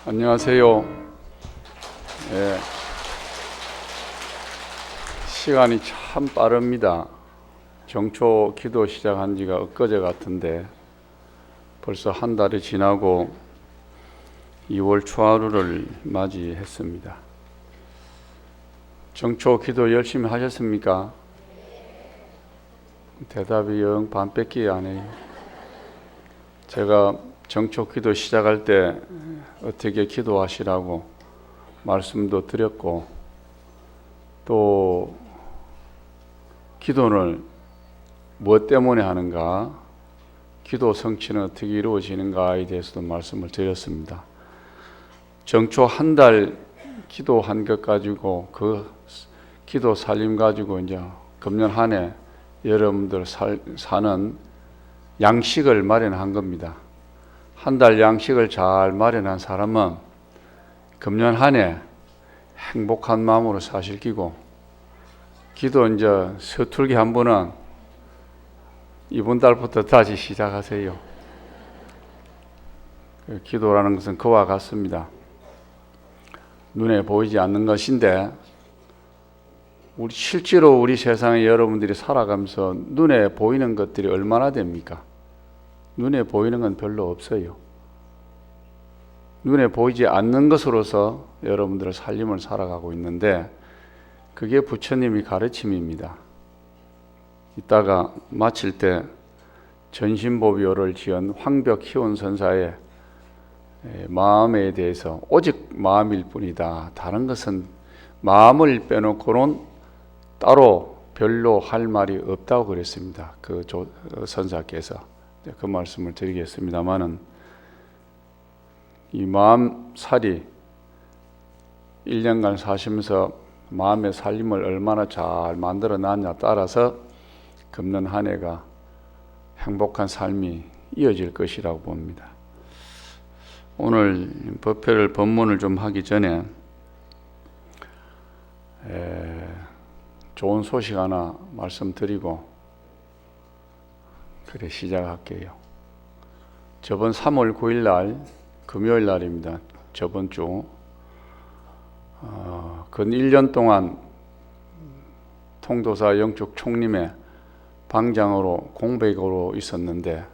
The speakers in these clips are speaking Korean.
안녕하세요. 시간이 참 빠릅니다. 정초 기도 시작한 지가 엊그제 같은데 벌써 한 달이 지나고 2월 초하루를 맞이했습니다. 정초 기도 열심히 하셨습니까? 대답이 영 반밖에 안 해요. 제가 정초 기도 시작할 때 어떻게 기도하시라고 말씀도 드렸고, 또 기도를 무엇 때문에 하는가, 기도 성취는 어떻게 이루어지는가에 대해서도 말씀을 드렸습니다. 정초 한 달 기도한 것 가지고, 그 기도 살림 가지고 이제 금년 한 해 여러분들 사는 양식을 마련한 겁니다. 한 달 양식을 잘 마련한 사람은 금년 한 해 행복한 마음으로 사실 끼고, 기도 이제 서툴게 한 분은 이번 달부터 다시 시작하세요. 기도라는 것은 그와 같습니다. 눈에 보이지 않는 것인데, 실제로 우리 세상에 여러분들이 살아가면서 눈에 보이는 것들이 얼마나 됩니까? 눈에 보이는 건 별로 없어요. 눈에 보이지 않는 것으로서 여러분들의 삶을 살아가고 있는데, 그게 부처님이 가르침입니다. 이따가 마칠 때 전신보비오를 지은 황벽희원 선사의 마음에 대해서 오직 마음일 뿐이다, 다른 것은 마음을 빼놓고는 따로 별로 할 말이 없다고 그랬습니다. 그 선사께서. 그 말씀을 드리겠습니다만은, 이 마음살이 1년간 사시면서 마음의 살림을 얼마나 잘 만들어 놨냐 따라서 금년 한 해가 행복한 삶이 이어질 것이라고 봅니다. 오늘 법회를 법문을 좀 하기 전에 좋은 소식 하나 말씀드리고 그래 시작할게요. 저번 3월 9일 날 금요일 날입니다. 저번 주 근 1년 동안 통도사 영축 총림의 방장으로 공백으로 있었는데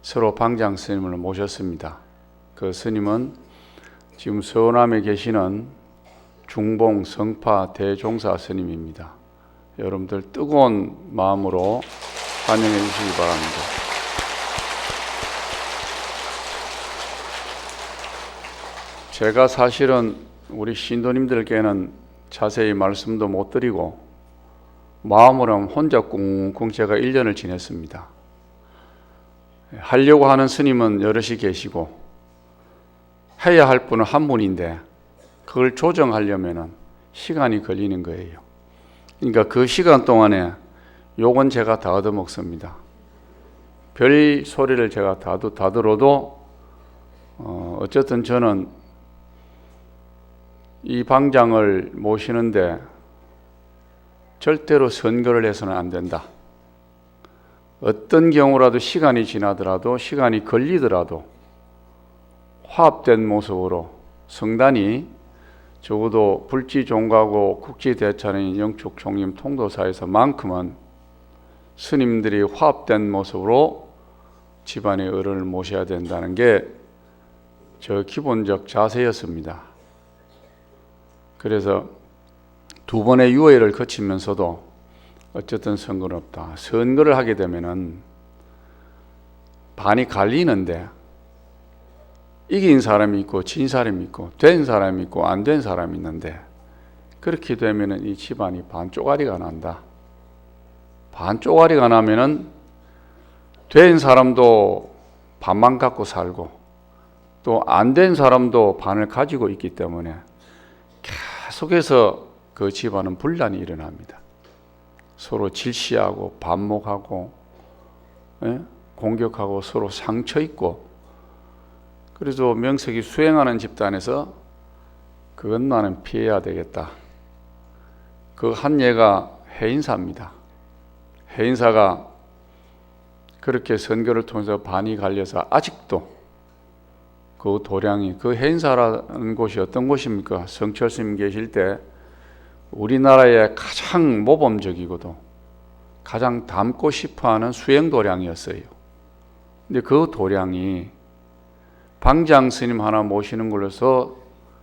서로 방장 스님을 모셨습니다. 그 스님은 지금 서남에 계시는 중봉 성파 대종사 스님입니다. 여러분들 뜨거운 마음으로 환영해 주시기 바랍니다. 제가 사실은 우리 신도님들께는 자세히 말씀도 못 드리고 마음으로는 혼자 꿍꿍 제가 1년을 지냈습니다. 하려고 하는 스님은 여럿이 계시고 해야 할 분은 한 분인데 그걸 조정하려면 시간이 걸리는 거예요. 그러니까 그 시간 동안에 욕은 제가 다 얻어먹습니다. 별 소리를 제가 다 들어도 어쨌든 저는 이 방장을 모시는데 절대로 선거를 해서는 안 된다. 어떤 경우라도 시간이 지나더라도 시간이 걸리더라도 화합된 모습으로 성단이 적어도 불지종가고 국지대찬인 영축 총림 통도사에서만큼은 스님들이 화합된 모습으로 집안의 어른을 모셔야 된다는 게 저 기본적 자세였습니다. 그래서 두 번의 유예를 거치면서도 어쨌든 선거는 없다. 선거를 하게 되면은 반이 갈리는데 이긴 사람이 있고 진 사람이 있고 된 사람이 있고 안 된 사람이 있는데 그렇게 되면은 이 집안이 반 쪼가리가 난다. 반 쪼가리가 나면은 된 사람도 반만 갖고 살고 또 안 된 사람도 반을 가지고 있기 때문에 계속해서 그 집안은 분란이 일어납니다. 서로 질시하고 반목하고 공격하고 서로 상처 있고 그래서 명색이 수행하는 집단에서 그건 나는 피해야 되겠다. 그 한 예가 해인사입니다. 해인사가 그렇게 선교를 통해서 반이 갈려서 아직도 그 도량이 그 해인사라는 곳이 어떤 곳입니까? 성철 스님 계실 때 우리나라의 가장 모범적이고도 가장 닮고 싶어하는 수행 도량이었어요. 근데 그 도량이 방장 스님 하나 모시는 걸로서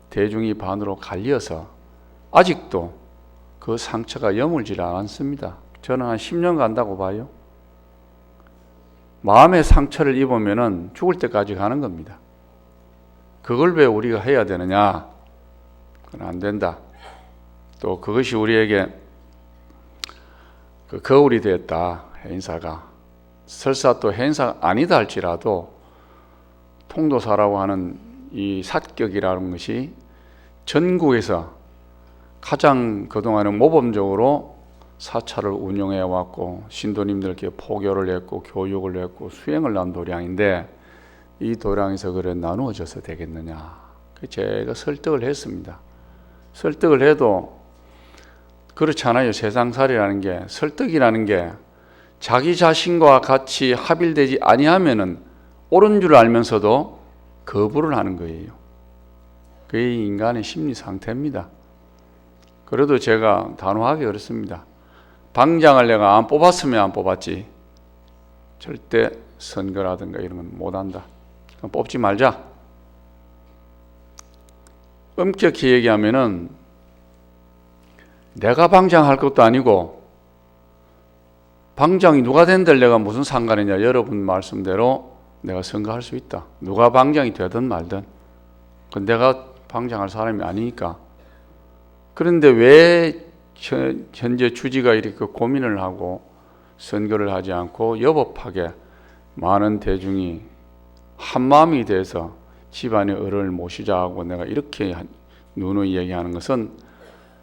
대중이 반으로 갈려서 아직도 그 상처가 여물질 않습니다. 저는 한 10년 간다고 봐요. 마음의 상처를 입으면은 죽을 때까지 가는 겁니다. 그걸 왜 우리가 해야 되느냐? 그건 안 된다. 또 그것이 우리에게 그 거울이 되었다. 해인사가 설사 또 해인사가 아니다 할지라도 통도사라고 하는 이 사격이라는 것이 전국에서 가장 그동안은 모범적으로 사찰을 운영해 왔고 신도님들께 포교를 했고 교육을 했고 수행을 한 도량인데 이 도량에서 그래 나누어져서 되겠느냐? 제가 설득을 했습니다. 설득을 해도 그렇잖아요. 세상살이라는 게 설득이라는 게 자기 자신과 같이 합일되지 아니하면은 옳은 줄 알면서도 거부를 하는 거예요. 그게 인간의 심리 상태입니다. 그래도 제가 단호하게 그렇습니다. 방장을 내가 안 뽑았으면 안 뽑았지 절대 선거라든가 이런 건 못한다. 뽑지 말자. 엄격히 얘기하면은 내가 방장할 것도 아니고 방장이 누가 된들 내가 무슨 상관이냐. 여러분 말씀대로 내가 선거할 수 있다. 누가 방장이 되든 말든 그건 내가 방장할 사람이 아니니까. 그런데 왜 현재 주지가 이렇게 고민을 하고 선거를 하지 않고 여법하게 많은 대중이 한마음이 돼서 집안의 어른을 모시자 하고 내가 이렇게 누누이 얘기하는 것은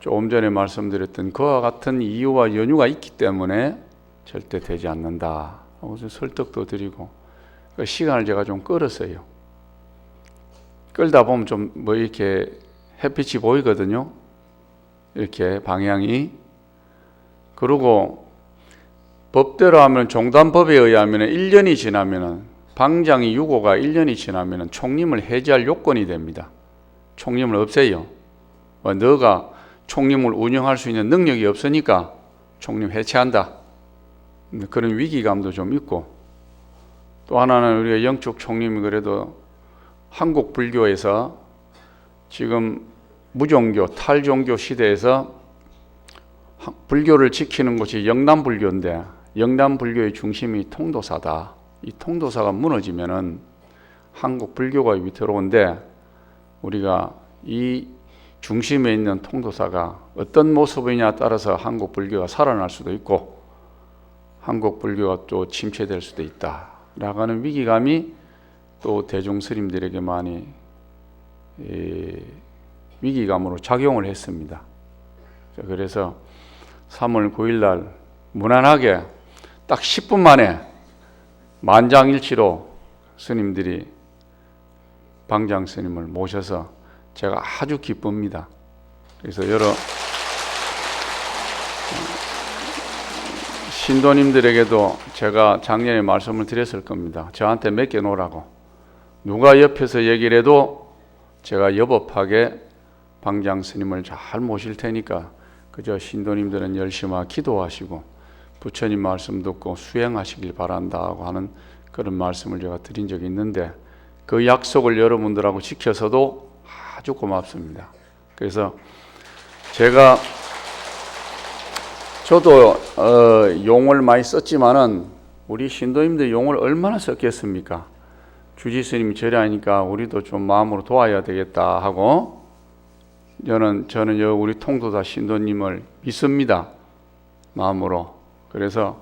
조금 전에 말씀드렸던 그와 같은 이유와 연유가 있기 때문에 절대 되지 않는다 하고 설득도 드리고 시간을 제가 좀 끌었어요. 끌다 보면 좀 뭐 이렇게 햇빛이 보이거든요. 이렇게 방향이. 그리고 법대로 하면 종단법에 의하면 1년이 지나면은 방장이 유고가 1년이 지나면은 총림을 해제할 요건이 됩니다. 총림을 없애요. 너가 총림을 운영할 수 있는 능력이 없으니까 총림 해체한다. 그런 위기감도 좀 있고 또 하나는 우리가 영축 총림이 그래도 한국 불교에서 지금 무종교, 탈종교 시대에서 불교를 지키는 곳이 영남불교인데 영남불교의 중심이 통도사다. 이 통도사가 무너지면은 한국 불교가 위태로운데 우리가 이 중심에 있는 통도사가 어떤 모습이냐에 따라서 한국 불교가 살아날 수도 있고 한국 불교가 또 침체될 수도 있다라고 하는 위기감이 또 대중 스님들에게 많이 위기감으로 작용을 했습니다. 그래서 3월 9일 날 무난하게 딱 10분 만에 만장일치로 스님들이 방장 스님을 모셔서 제가 아주 기쁩니다. 그래서 여러 신도님들에게도 제가 작년에 말씀을 드렸을 겁니다. 저한테 맡겨놓으라고. 누가 옆에서 얘기를 해도 제가 여법하게 방장 스님을 잘 모실 테니까 그저 신도님들은 열심히 기도하시고 부처님 말씀 듣고 수행하시길 바란다고 하는 그런 말씀을 제가 드린 적이 있는데 그 약속을 여러분들하고 지켜서도 아주 고맙습니다. 그래서 저도 용을 많이 썼지만은 우리 신도님들 용을 얼마나 썼겠습니까? 주지 스님이 저래하니까 우리도 좀 마음으로 도와야 되겠다 하고 저는 우리 통도사 신도님을 믿습니다. 마음으로. 그래서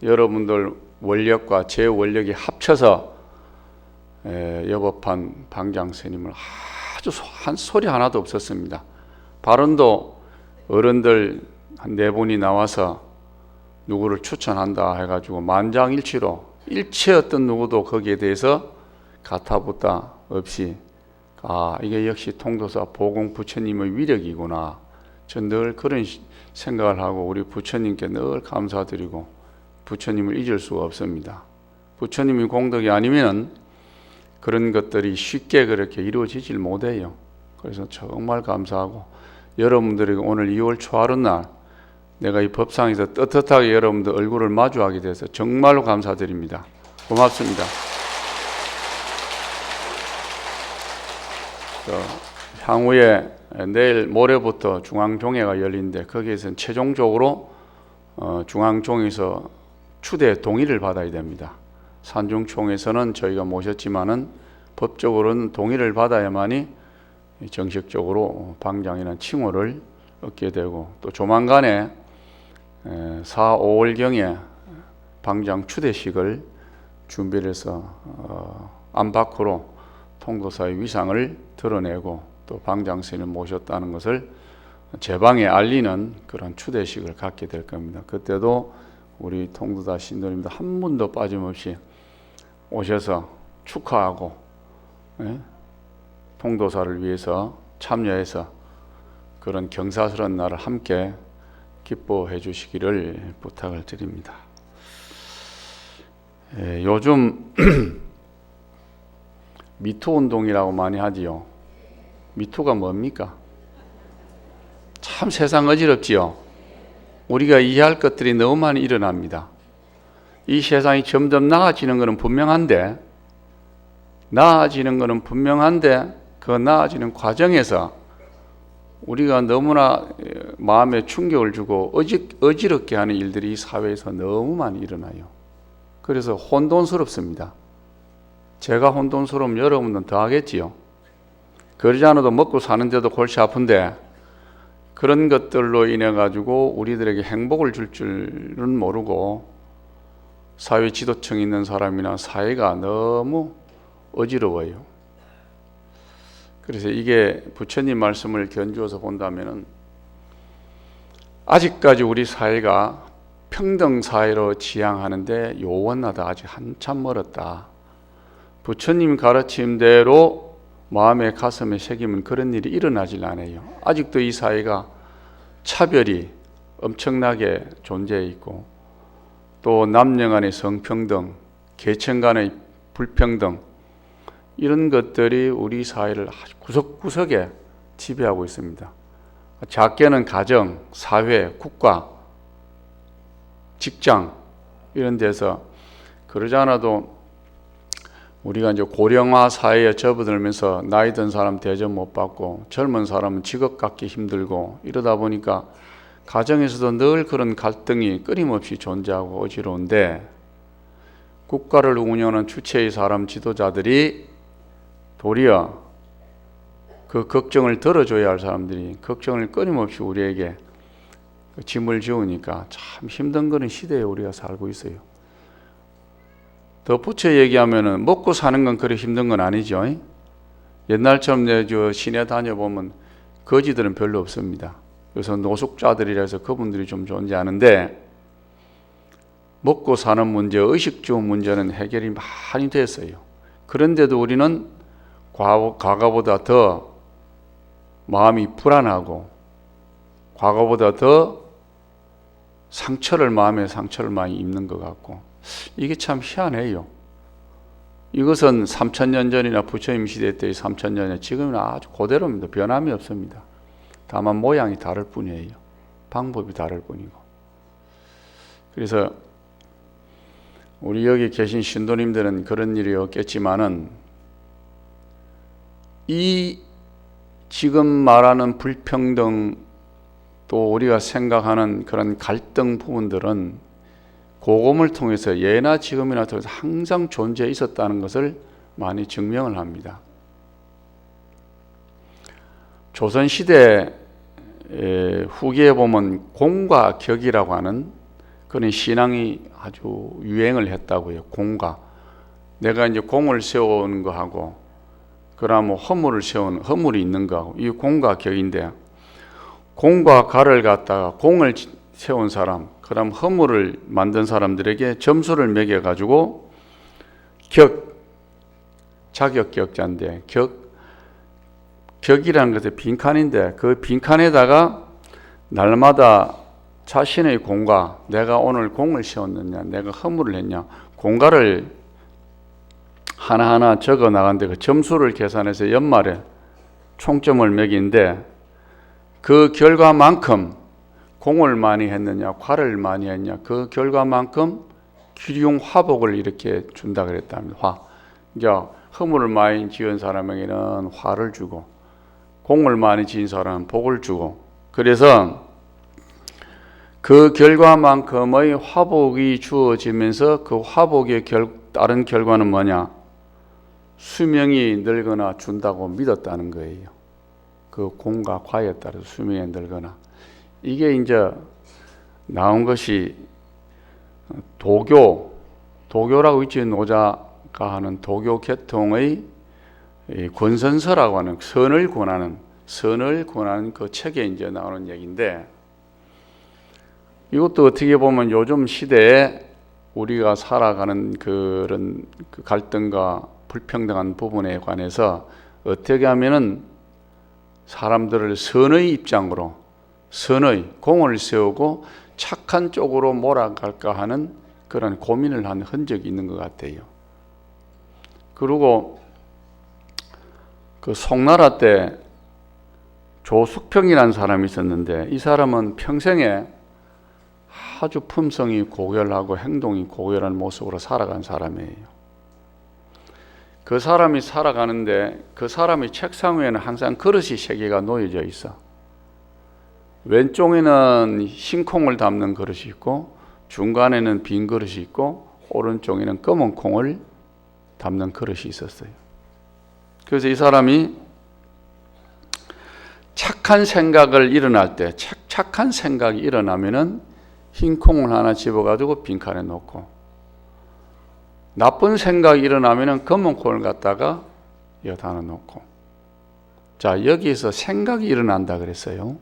여러분들 원력과 제 원력이 합쳐서 여법한 방장 스님을 아주 한 소리 하나도 없었습니다. 발언도 어른들 한 4분이 나와서 누구를 추천한다 해가지고 만장일치로 일체 어떤 누구도 거기에 대해서 가타부타 없이 이게 역시 통도사 보공 부처님의 위력이구나. 전 늘 그런 생각을 하고 우리 부처님께 늘 감사드리고 부처님을 잊을 수가 없습니다. 부처님의 공덕이 아니면 그런 것들이 쉽게 그렇게 이루어지질 못해요. 그래서 정말 감사하고 여러분들에게 오늘 2월 초하룻날 내가 이 법상에서 떳떳하게 여러분들 얼굴을 마주하게 돼서 정말로 감사드립니다. 고맙습니다. 향후에 내일 모레부터 중앙종회가 열리는데 거기에서는 최종적으로 중앙종에서 추대 동의를 받아야 됩니다. 산중총에서는 저희가 모셨지만은 법적으로는 동의를 받아야만이 정식적으로 방장이라는 칭호를 얻게 되고 또 조만간에 4, 5월경에 방장 추대식을 준비를 해서 안팎으로 통도사의 위상을 드러내고 또 방장 스님을 모셨다는 것을 제방에 알리는 그런 추대식을 갖게 될 겁니다. 그때도 우리 통도사 신도님들 한 분도 빠짐없이 오셔서 축하하고 통도사를 위해서 참여해서 그런 경사스러운 날을 함께 기뻐해 주시기를 부탁을 드립니다. 요즘 미투 운동이라고 많이 하지요. 미투가 뭡니까? 참 세상 어지럽지요. 우리가 이해할 것들이 너무 많이 일어납니다. 이 세상이 점점 나아지는 것은 분명한데 그 나아지는 과정에서 우리가 너무나 마음에 충격을 주고 어지럽게 하는 일들이 이 사회에서 너무 많이 일어나요. 그래서 혼돈스럽습니다. 제가 혼돈스러우면 여러분들은 더 하겠지요. 그러지 않아도 먹고 사는데도 골치 아픈데 그런 것들로 인해 가지고 우리들에게 행복을 줄 줄은 모르고 사회 지도층에 있는 사람이나 사회가 너무 어지러워요. 그래서 이게 부처님 말씀을 견주어서 본다면은 아직까지 우리 사회가 평등 사회로 지향하는데 요원하다. 아직 한참 멀었다. 부처님 가르침대로 마음의 가슴에 새기면 그런 일이 일어나질 않아요. 아직도 이 사회가 차별이 엄청나게 존재해 있고 또 남녀 간의 성평등, 계층 간의 불평등 이런 것들이 우리 사회를 아주 구석구석에 지배하고 있습니다. 작게는 가정, 사회, 국가, 직장 이런 데서 그러지 않아도 우리가 이제 고령화 사회에 접어들면서 나이 든 사람 대접 못 받고 젊은 사람은 직업 갖기 힘들고 이러다 보니까 가정에서도 늘 그런 갈등이 끊임없이 존재하고 어지러운데 국가를 운영하는 주체의 사람 지도자들이 도리어 그 걱정을 덜어줘야 할 사람들이 걱정을 끊임없이 우리에게 짐을 지우니까 참 힘든 그런 시대에 우리가 살고 있어요. 덧붙여 얘기하면은 먹고 사는 건 그리 힘든 건 아니죠. 옛날처럼 저 시내 다녀보면 거지들은 별로 없습니다. 그래서 노숙자들이라 해서 그분들이 좀 존재하는데 먹고 사는 문제, 의식주 문제는 해결이 많이 됐어요. 그런데도 우리는 과거보다 더 마음이 불안하고 과거보다 더 마음에 상처를 많이 입는 것 같고, 이게 참 희한해요. 이것은 3000년 전이나 부처님 시대 때의 3000년에 지금은 아주 그대로입니다. 변함이 없습니다. 다만 모양이 다를 뿐이에요. 방법이 다를 뿐이고. 그래서 우리 여기 계신 신도님들은 그런 일이 없겠지만은, 이 지금 말하는 불평등, 또 우리가 생각하는 그런 갈등 부분들은 고금을 통해서 예나 지금이나 통해서 항상 존재해 있었다는 것을 많이 증명을 합니다. 조선시대 후기에 보면 공과 격이라고 하는 그런 신앙이 아주 유행을 했다고요. 공과. 내가 이제 공을 세우는 거하고, 그러면 허물이 있는 거하고, 이 공과 격인데, 공과 가를 갖다가 공을 세운 사람, 그럼 허물을 만든 사람들에게 점수를 매겨가지고 자격격자인데, 격이라는 것은 빈칸인데, 그 빈칸에다가 날마다 자신의 공과, 내가 오늘 공을 세웠느냐, 내가 허물을 했냐, 공과를 하나하나 적어 나가는데, 그 점수를 계산해서 연말에 총점을 매기는데, 그 결과만큼 공을 많이 했느냐, 과를 많이 했냐, 그 결과만큼 기륭 화복을 이렇게 준다 그랬답니다. 이제 허물을 많이 지은 사람에게는 화를 주고, 공을 많이 지은 사람은 복을 주고, 그래서 그 결과만큼의 화복이 주어지면서 그 화복의 다른 결과는 뭐냐? 수명이 늘거나 준다고 믿었다는 거예요. 그 공과 과에 따라서 수명이 늘거나. 이게 이제 나온 것이 도교라고 있지, 노자가 하는 도교 계통의 권선서라고 하는 선을 권하는 그 책에 이제 나오는 얘기인데, 이것도 어떻게 보면 요즘 시대에 우리가 살아가는 그런 갈등과 불평등한 부분에 관해서 어떻게 하면은 사람들을 선의 입장으로, 공을 세우고 착한 쪽으로 몰아갈까 하는 그런 고민을 한 흔적이 있는 것 같아요. 그리고 그 송나라 때 조숙평이라는 사람이 있었는데, 이 사람은 평생에 아주 품성이 고결하고 행동이 고결한 모습으로 살아간 사람이에요. 그 사람이 살아가는데, 그 사람의 책상 위에는 항상 그릇이 3개가 놓여져 있어. 왼쪽에는 흰콩을 담는 그릇이 있고, 중간에는 빈 그릇이 있고, 오른쪽에는 검은 콩을 담는 그릇이 있었어요. 그래서 이 사람이 착한 생각을 일어날 때, 착한 생각이 일어나면은 흰 콩을 하나 집어가지고 빈칸에 놓고, 나쁜 생각이 일어나면은 검은 콩을 갖다가 여기다 하나 놓고. 자, 여기에서 생각이 일어난다 그랬어요.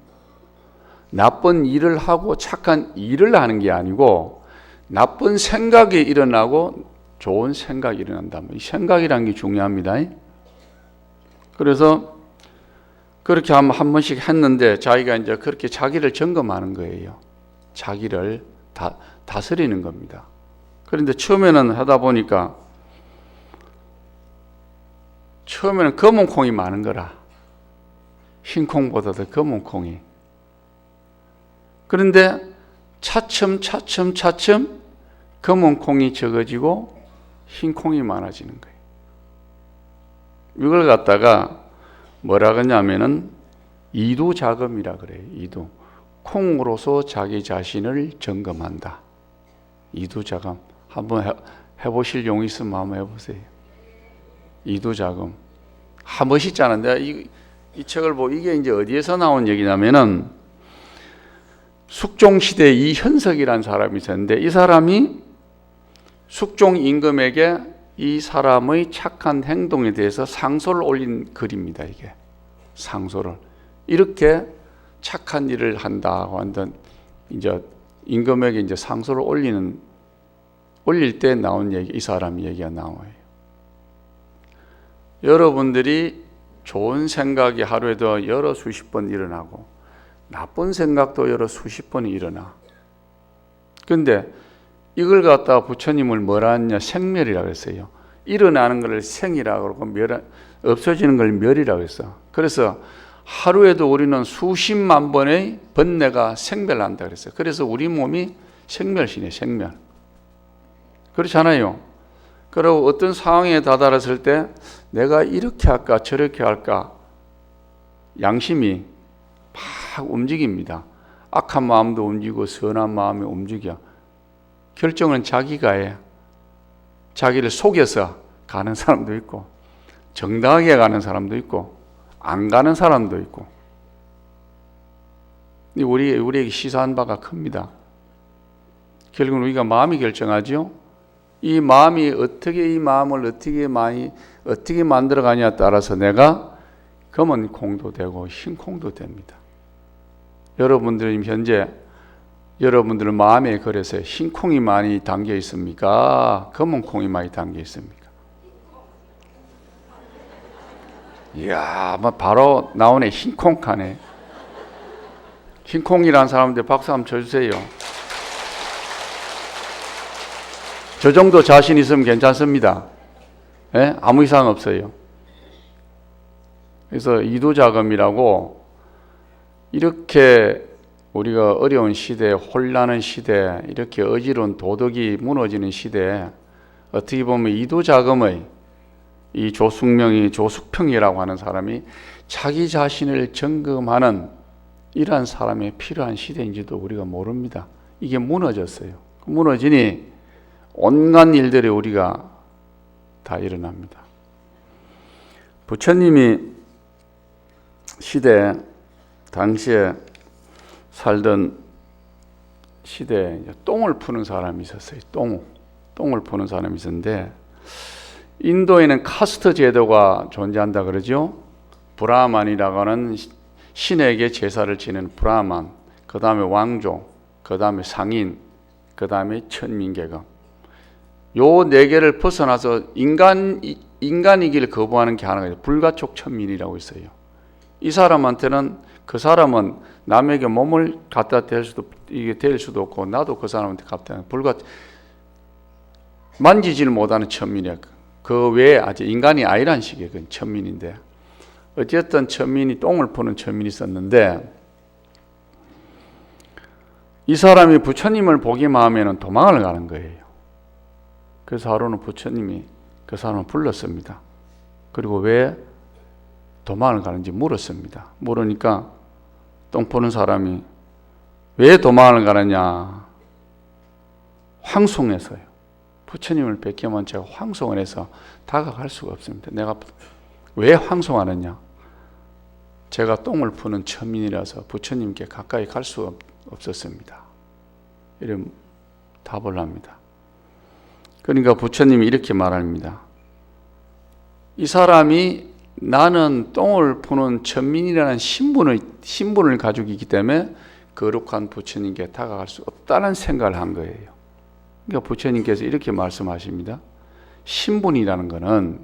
나쁜 일을 하고 착한 일을 하는 게 아니고, 나쁜 생각이 일어나고 좋은 생각이 일어난다. 이 생각이라는 게 중요합니다. 그래서 그렇게 한 번씩 했는데, 자기가 이제 그렇게 자기를 점검하는 거예요. 자기를 다스리는 겁니다. 그런데 처음에는 하다 보니까, 처음에는 검은 콩이 많은 거라. 흰 콩보다도 검은 콩이. 그런데 차츰 검은 콩이 적어지고 흰 콩이 많아지는 거예요. 이걸 갖다가 뭐라 그러냐면은 이두자금이라 그래요. 이두. 콩으로서 자기 자신을 점검한다. 이두자금. 한번 해보실 용이 있으면 한번 해보세요. 이두자금. 멋있잖아. 내가 이 책을 보고 이게 이제 어디에서 나온 얘기냐면은, 숙종시대에 이현석이라는 사람이 있었는데, 이 사람이 숙종 임금에게 이 사람의 착한 행동에 대해서 상소를 올린 글입니다. 이게 상소를, 이렇게 착한 일을 한다고 한던 이제 임금에게 이제 상소를 올리는 올릴 때 나온 얘기, 이 사람 얘기가 나와요. 여러분들이 좋은 생각이 하루에도 여러 수십 번 일어나고 나쁜 생각도 여러 수십 번이 일어나. 근데 이걸 갖다가 부처님을 뭐라 하냐? 생멸이라고 했어요. 일어나는 걸 생이라고 그러고 없어지는 걸 멸이라고 했어. 그래서 하루에도 우리는 수십만 번의 번뇌가 생멸한다 그랬어요. 그래서 우리 몸이 생멸신이에요. 생멸. 그렇잖아요. 그리고 어떤 상황에 다다랐을 때 내가 이렇게 할까 저렇게 할까 양심이 막 움직입니다. 악한 마음도 움직이고 선한 마음이 움직여. 결정은 자기가 해. 자기를 속여서 가는 사람도 있고 정당하게 가는 사람도 있고 안 가는 사람도 있고. 우리에게 시사한 바가 큽니다. 결국은 우리가 마음이 결정하죠. 이 마음이 이 마음을 어떻게 만들어가냐에 따라서 내가 검은 콩도 되고 흰 콩도 됩니다. 여러분들은 현재 여러분들 마음의 그릇에 흰 콩이 많이 담겨 있습니까? 검은 콩이 많이 담겨 있습니까? 이야, 바로 나오네. 흰 콩 하네. 흰 콩이라는 사람들 박수 한번 쳐주세요. 저 정도 자신 있으면 괜찮습니다. 예? 아무 이상 없어요. 그래서 이도자금이라고 이렇게 우리가 어려운 시대, 혼란한 시대, 이렇게 어지러운 도덕이 무너지는 시대에 어떻게 보면 이도자금의 이 조숙평이라고 하는 사람이 자기 자신을 점검하는 이러한 사람이 필요한 시대인지도 우리가 모릅니다. 이게 무너졌어요. 무너지니 온갖 일들이 우리가 다 일어납니다. 부처님이 당시에 살던 시대에 똥을 푸는 사람이 있었어요. 똥을 푸는 사람이 있었는데 인도에는 카스트 제도가 존재한다 그러죠. 브라만이라고 하는 신에게 제사를 지내는 브라만, 그 다음에 왕조, 그 다음에 상인, 그 다음에 천민계급. 요 네 개를 벗어나서 인간이기를 거부하는 게 하나가 있어요. 불가촉 천민이라고 있어요. 이 사람한테는 그 사람은 남에게 몸을 갖다 댈 수도 없고 나도 그 사람한테 갖다 만지지를 못하는 천민이야. 그 외에 아직 인간이 아니란 식의 그 천민인데 어쨌든 천민이 똥을 푸는 천민이 있었는데 이 사람이 부처님을 보기만 하면 도망을 가는 거예요. 그래서 하루는 부처님이 그 사람을 불렀습니다. 그리고 왜 도망을 가는지 물었습니다. 물으니까 똥 푸는 사람이 왜 도망을 가느냐? 황송해서요. 부처님을 뵙기만 제가 황송을 해서 다가갈 수가 없습니다. 내가 왜 황송하느냐? 제가 똥을 푸는 천민이라서 부처님께 가까이 갈 수 없었습니다. 이런 답을 합니다. 그러니까 부처님이 이렇게 말합니다. 이 사람이 나는 똥을 푸는 천민이라는 신분을 가지고 있기 때문에 거룩한 부처님께 다가갈 수 없다는 생각을 한 거예요. 그러니까 부처님께서 이렇게 말씀하십니다. 신분이라는 것은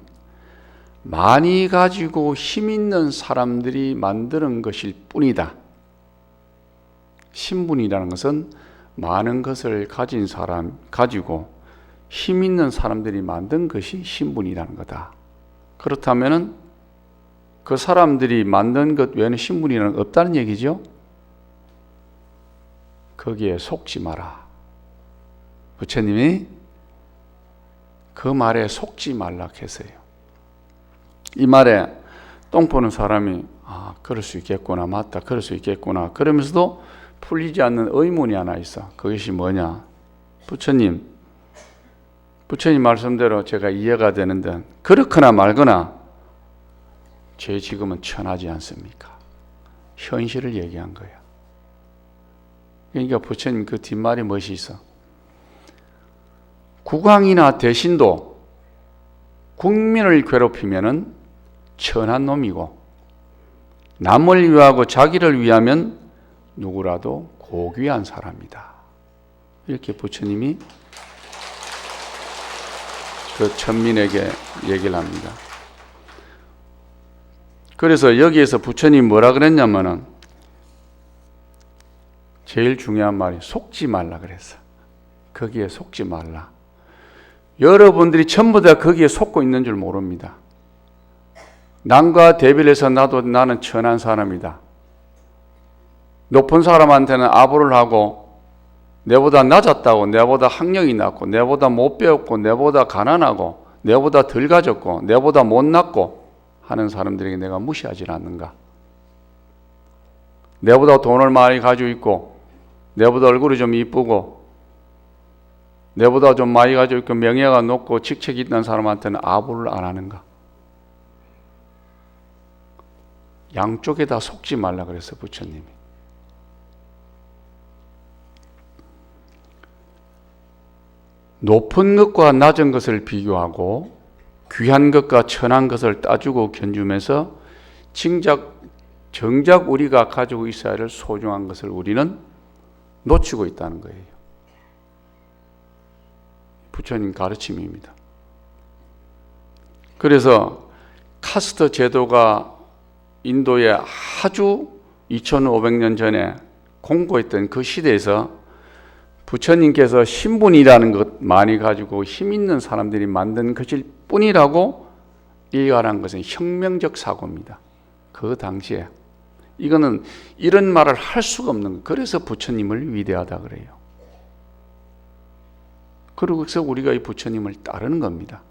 많이 가지고 힘 있는 사람들이 만드는 것일 뿐이다. 신분이라는 것은 많은 것을 가진 사람, 가지고 힘 있는 사람들이 만든 것이 신분이라는 거다. 그렇다면은 그 사람들이 만든 것 외에는 신분이라는 건 없다는 얘기죠. 거기에 속지 마라. 부처님이 그 말에 속지 말라 했어요. 이 말에 똥 보는 사람이 그럴 수 있겠구나, 맞다, 그럴 수 있겠구나. 그러면서도 풀리지 않는 의문이 하나 있어. 그것이 뭐냐? 부처님 말씀대로 제가 이해가 되는데 그렇거나 말거나 제 지금은 천하지 않습니까? 현실을 얘기한 거야. 그러니까 부처님 그 뒷말이 무엇이 있어? 국왕이나 대신도 국민을 괴롭히면은 천한 놈이고 남을 위하고 자기를 위하면 누구라도 고귀한 사람이다. 이렇게 부처님이 그 천민에게 얘기를 합니다. 그래서 여기에서 부처님 뭐라 그랬냐면은 제일 중요한 말이 속지 말라 그랬어. 거기에 속지 말라. 여러분들이 전부 다 거기에 속고 있는 줄 모릅니다. 남과 대비를 해서 나는 천한 사람이다. 높은 사람한테는 아부를 하고 내보다 낮았다고, 내보다 학력이 낮고, 내보다 못 배웠고, 내보다 가난하고, 내보다 덜 가졌고, 내보다 못났고 하는 사람들에게 내가 무시하지 않는가? 내보다 돈을 많이 가지고 있고, 내보다 얼굴이 좀 이쁘고, 내보다 좀 많이 가지고 있고, 명예가 높고 직책이 있는 사람한테는 아부를 안 하는가? 양쪽에 다 속지 말라 그랬어, 부처님이. 높은 것과 낮은 것을 비교하고 귀한 것과 천한 것을 따주고 견주면서 정작 우리가 가지고 있어야 할 소중한 것을 우리는 놓치고 있다는 거예요. 부처님 가르침입니다. 그래서 카스트 제도가 인도에 아주 2500년 전에 공고했던 그 시대에서 부처님께서 신분이라는 것 많이 가지고 힘 있는 사람들이 만든 것일 뿐이라고 일가란 것은 혁명적 사고입니다. 그 당시에 이거는 이런 말을 할 수가 없는 거예요. 그래서 부처님을 위대하다 그래요. 그래서 우리가 이 부처님을 따르는 겁니다.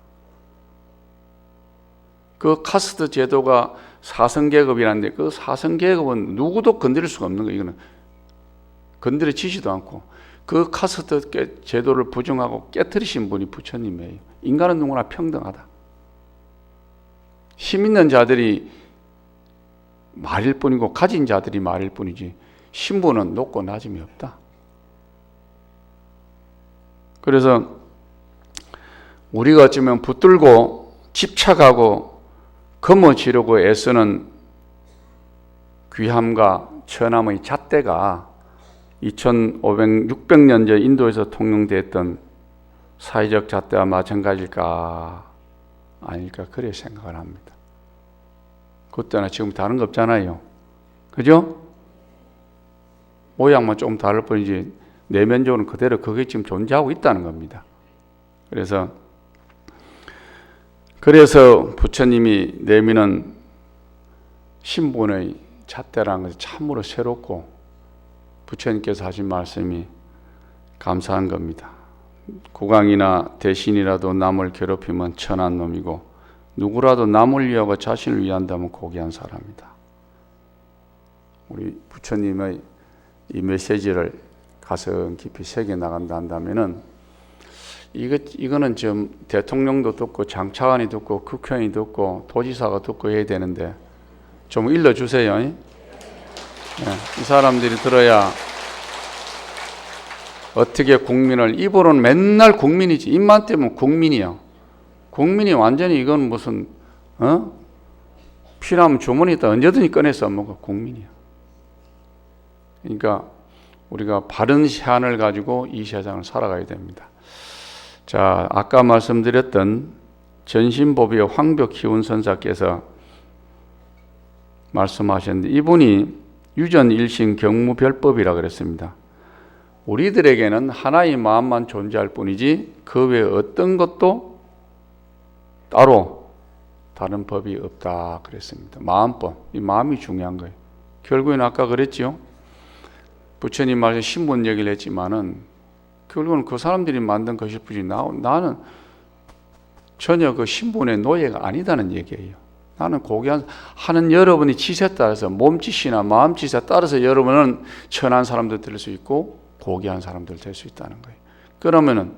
그 카스트 제도가 사성계급이라는데 그 사성계급은 누구도 건드릴 수가 없는 거예요. 이거는 건드려지지도 않고 그 카스트 제도를 부정하고 깨뜨리신 분이 부처님이에요. 인간은 누구나 평등하다. 힘 있는 자들이 말일 뿐이고 가진 자들이 말일 뿐이지 신분은 높고 낮음이 없다. 그래서 우리가 어쩌면 붙들고 집착하고 거머쥐려고 애쓰는 귀함과 천함의 잣대가 600년 전 인도에서 통용됐던 사회적 잣대와 마찬가지일까 아닐까 그래 생각을 합니다. 그때나 지금 다른 거 없잖아요. 그죠? 모양만 조금 다를 뿐이지 내면적으로는 그대로 그게 지금 존재하고 있다는 겁니다. 그래서 부처님이 내미는 신분의 잣대라는 것이 참으로 새롭고 부처님께서 하신 말씀이 감사한 겁니다. 국왕이나 대신이라도 남을 괴롭히면 천한 놈이고 누구라도 남을 위하고 자신을 위한다면 고귀한 사람이다. 우리 부처님의 이 메시지를 가슴 깊이 새겨 나간다 한다면은 이거는 지금 대통령도 듣고 장차관이 듣고 국회의원이 듣고 도지사가 듣고 해야 되는데 좀 일러주세요. 네, 이 사람들이 들어야 어떻게 국민을 입으로는 맨날 국민이지 입만 떼면 국민이야. 국민이 완전히 이건 무슨 필요하면 주머니에 있다 언제든지 꺼내서 먹어 국민이야. 그러니까 우리가 바른 시안을 가지고 이 세상을 살아가야 됩니다. 자, 아까 말씀드렸던 전신보비의 황벽희운 선사께서 말씀하셨는데 이분이 유전일신 경무별법이라 그랬습니다. 우리들에게는 하나의 마음만 존재할 뿐이지 그 외에 어떤 것도 따로 다른 법이 없다 그랬습니다. 마음법, 이 마음이 중요한 거예요. 결국에는 아까 그랬죠. 부처님 말씀 신분 얘기를 했지만은 결국은 그 사람들이 만든 것일 뿐이지 나는 전혀 그 신분의 노예가 아니다는 얘기예요. 나는 고귀한 하는 여러분이 짓에 따라서 몸짓이나 마음짓에 따라서 여러분은 천한 사람들 될 수 있고 고귀한 사람들 될 수 있다는 거예요. 그러면은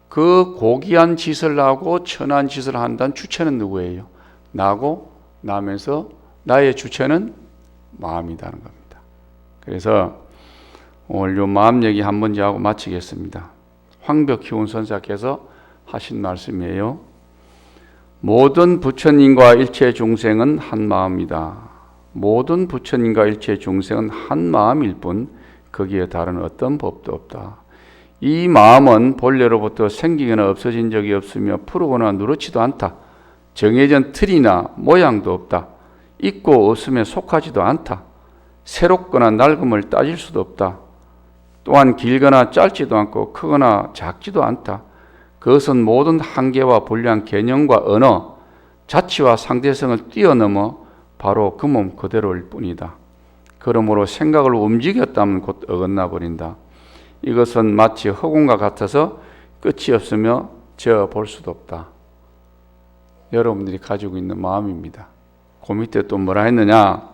그 고귀한 짓을 하고 천한 짓을 한다는 주체는 누구예요? 나고 나면서 나의 주체는 마음이라는 겁니다. 그래서 오늘 요 마음 얘기 한 번째 하고 마치겠습니다. 황벽희운 선사께서 하신 말씀이에요. 모든 부처님과 일체 중생은 한 마음이다. 모든 부처님과 일체 중생은 한 마음일 뿐 거기에 다른 어떤 법도 없다. 이 마음은 본래로부터 생기거나 없어진 적이 없으며 푸르거나 누렇지도 않다. 정해진 틀이나 모양도 없다. 있고 없음에 속하지도 않다. 새롭거나 낡음을 따질 수도 없다. 또한 길거나 짧지도 않고 크거나 작지도 않다. 그것은 모든 한계와 불량 개념과 언어, 자치와 상대성을 뛰어넘어 바로 그 몸 그대로일 뿐이다. 그러므로 생각을 움직였다면 곧 어긋나 버린다. 이것은 마치 허공과 같아서 끝이 없으며 저 볼 수도 없다. 여러분들이 가지고 있는 마음입니다. 그 밑에 또 뭐라 했느냐?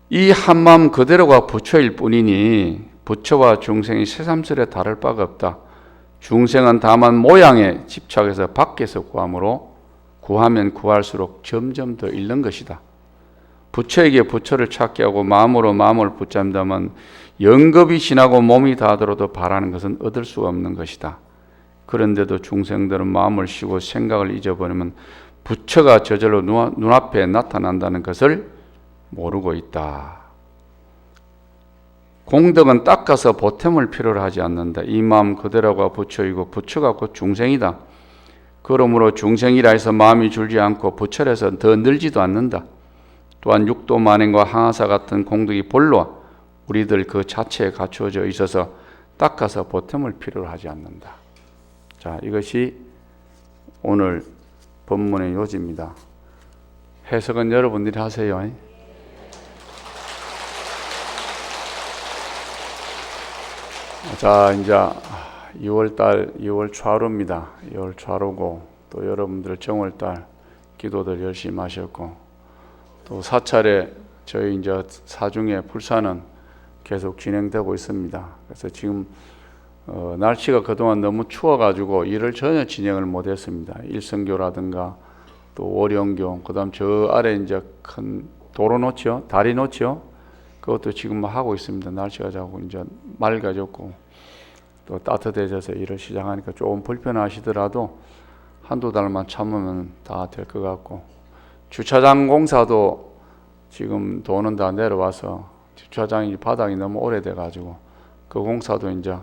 이 한마음 그대로가 부처일 뿐이니 부처와 중생이 새삼스레 다를 바가 없다. 중생은 다만 모양에 집착해서 밖에서 구함으로 구하면 구할수록 점점 더 잃는 것이다. 부처에게 부처를 찾게 하고 마음으로 마음을 붙잡는다면 영겁이 지나고 몸이 닿아들어도 바라는 것은 얻을 수가 없는 것이다. 그런데도 중생들은 마음을 쉬고 생각을 잊어버리면 부처가 저절로 눈앞에 나타난다는 것을 모르고 있다. 공덕은 닦아서 보탬을 필요로 하지 않는다. 이 마음 그대로가 부처이고 부처가 곧 중생이다. 그러므로 중생이라 해서 마음이 줄지 않고 부처라 해서 더 늘지도 않는다. 또한 육도 만행과 항아사 같은 공덕이 본로 우리들 그 자체에 갖추어져 있어서 닦아서 보탬을 필요로 하지 않는다. 자, 이것이 오늘 본문의 요지입니다. 해석은 여러분들이 하세요. 자, 이제 2월달, 2월 초하루입니다. 2월 초하루고 또 여러분들 정월달 기도들 열심히 하셨고 또 사찰에 저희 이제 사중에 불사는 계속 진행되고 있습니다. 그래서 지금 날씨가 그동안 너무 추워가지고 일을 전혀 진행을 못했습니다. 일성교라든가 또 월영교, 그다음 저 아래 이제 큰 도로 놓죠, 다리 놓죠. 그것도 지금 하고 있습니다. 날씨가 자꾸 이제 맑아졌고 또 따뜻해져서 일을 시작하니까 조금 불편하시더라도 한두 달만 참으면 다 될 것 같고 주차장 공사도 지금 돈은 다 내려와서 주차장이 바닥이 너무 오래돼 가지고 그 공사도 이제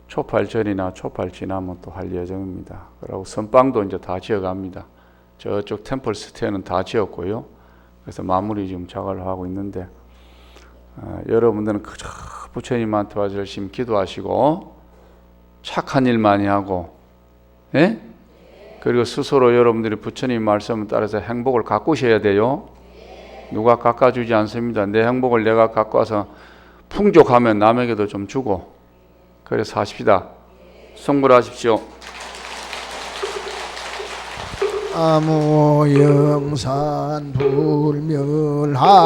초팔 전이나 초팔 지나면 또 할 예정입니다. 그리고 선방도 이제 다 지어갑니다. 저쪽 템플 스테이는 다 지었고요. 그래서 마무리 지금 작업을 하고 있는데 여러분들은 그저 부처님한테 와서 열심히 기도하시고 착한 일 많이 하고, 예? 그리고 스스로 여러분들이 부처님 말씀을 따라서 행복을 가꾸셔야 돼요. 누가 깎아주지 않습니다. 내 행복을 내가 갖고 와서 풍족하면 남에게도 좀 주고 그래서 하십시다. 성불하십시오. 아무영산 불멸하